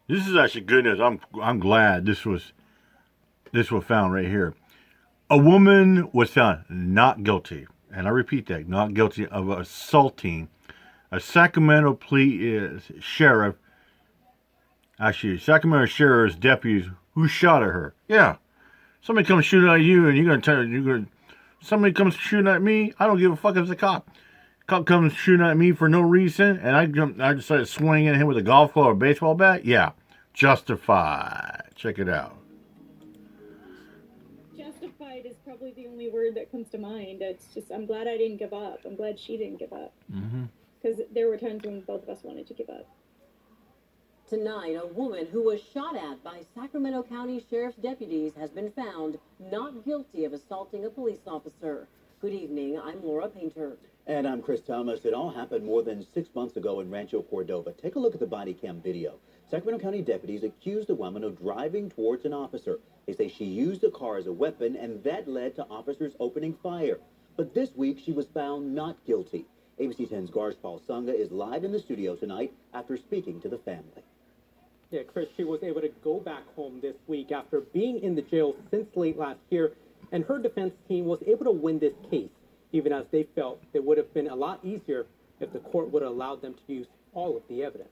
This is actually good news. I'm glad this was found right here. A woman was found not guilty, and I repeat that, not guilty of assaulting a Sacramento sheriff. Actually, Sacramento sheriff's deputies who shot at her. Yeah, somebody comes shooting at you, and you're gonna. Somebody comes shooting at me. I don't give a fuck if it's a cop. Cop comes shooting at me for no reason, and I decided swinging at him with a golf club or a baseball bat. Yeah, justified. Check it out. Justified is probably the only word that comes to mind. It's just, I'm glad I didn't give up. I'm glad she didn't give up. Because there were times when both of us wanted to give up. Tonight, a woman who was shot at by Sacramento County Sheriff's deputies has been found not guilty of assaulting a police officer. Good evening, I'm Laura Painter. And I'm Chris Thomas. It all happened more than 6 months ago in Rancho Cordova. Take a look at the body cam video. Sacramento County deputies accused the woman of driving towards an officer. They say she used the car as a weapon, and that led to officers opening fire. But this week, she was found not guilty. ABC 10's Paul Sunga is live in the studio tonight after speaking to the family. Yeah, Chris, she was able to go back home this week after being in the jail since late last year, and her defense team was able to win this case, even as they felt it would have been a lot easier if the court would have allowed them to use all of the evidence.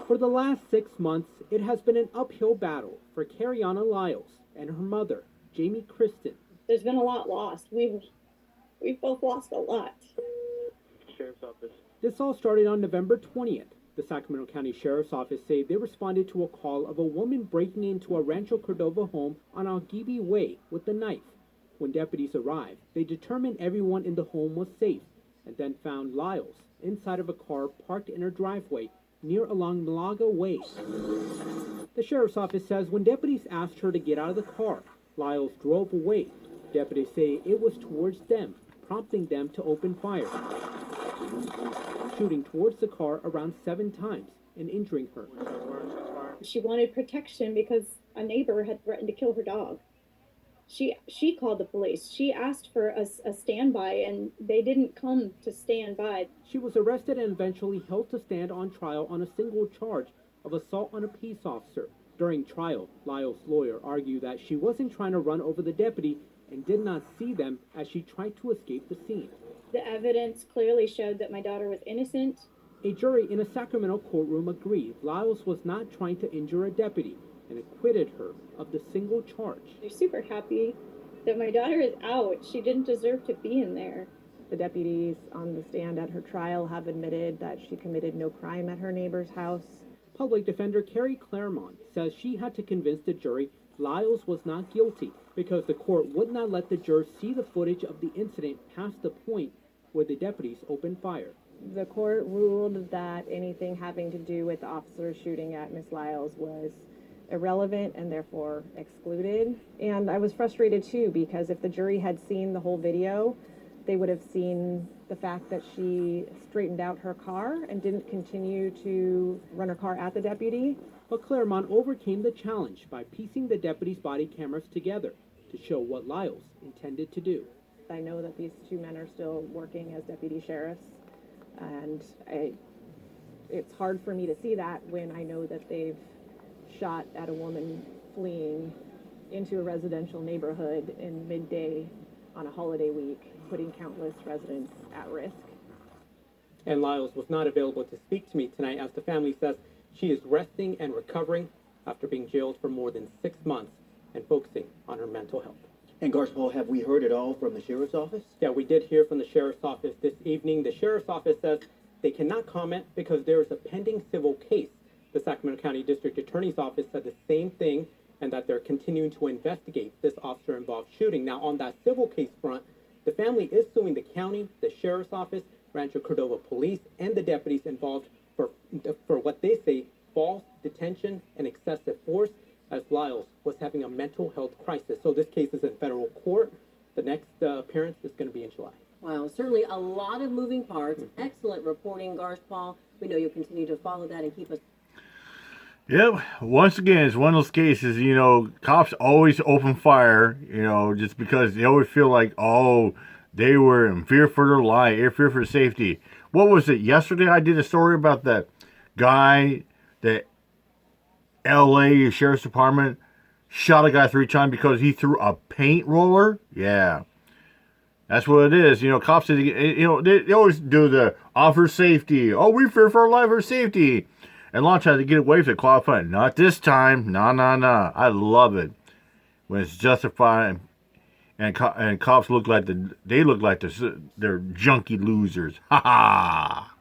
For the last 6 months, it has been an uphill battle for Cariana Lyles and her mother, Jamie Kristen. There's been a lot lost. We've both lost a lot. Sheriff's Office. This all started on November 20th. The Sacramento County Sheriff's Office say they responded to a call of a woman breaking into a Rancho Cordova home on Algibi Way with a knife. When deputies arrived, they determined everyone in the home was safe and then found Lyles inside of a car parked in her driveway near along Malaga Way. The Sheriff's Office says when deputies asked her to get out of the car, Lyles drove away. Deputies say it was towards them, prompting them to open fire, shooting towards the car around 7 times and injuring her. She wanted protection because a neighbor had threatened to kill her dog. She called the police. She asked for a standby, and they didn't come to stand by. She was arrested and eventually held to stand on trial on a single charge of assault on a peace officer. During trial, Lyle's lawyer argued that she wasn't trying to run over the deputy and did not see them as she tried to escape the scene. The evidence clearly showed that my daughter was innocent. A jury in a Sacramento courtroom agreed Lyles was not trying to injure a deputy and acquitted her of the single charge. They're super happy that my daughter is out. She didn't deserve to be in there. The deputies on the stand at her trial have admitted that she committed no crime at her neighbor's house. Public defender Carrie Claremont says she had to convince the jury Lyles was not guilty because the court would not let the jurors see the footage of the incident past the point where the deputies opened fire. The court ruled that anything having to do with the officer shooting at Miss Lyles was irrelevant and therefore excluded. And I was frustrated too because if the jury had seen the whole video, they would have seen the fact that she straightened out her car and didn't continue to run her car at the deputy. But Claremont overcame the challenge by piecing the deputies' body cameras together to show what Lyles intended to do. I know that these two men are still working as deputy sheriffs, and it's hard for me to see that when I know that they've shot at a woman fleeing into a residential neighborhood in midday on a holiday week, putting countless residents at risk. And Lyles was not available to speak to me tonight as the family says she is resting and recovering after being jailed for more than 6 months and focusing on her mental health. And Paul, have we heard it all from the sheriff's office? Yeah, we did hear from the sheriff's office this evening. The sheriff's office says they cannot comment because there is a pending civil case. The Sacramento County District Attorney's Office said the same thing and that they're continuing to investigate this officer-involved shooting. Now, on that civil case front, the family is suing the county, the sheriff's office, Rancho Cordova police, and the deputies involved for what they say false detention and excessive force, as Lyles was having a mental health crisis. So this case is in federal court. The next appearance is going to be in July. Wow, certainly a lot of moving parts. Excellent reporting, Paul. We know you'll continue to follow that and keep us. Yep. Once again, it's one of those cases, cops always open fire, just because they always feel like, they were in fear for their life, fear for safety. What was it? Yesterday I did a story about that guy, the L.A. Sheriff's Department, shot a guy 3 times because he threw a paint roller? Yeah. That's what it is. You know, cops, they always do the offer safety. Oh, we fear for our life or safety. And law tried to get away with it, qualifying. Not this time. Nah. I love it when it's justified, and cops look like they're junky losers. Ha ha.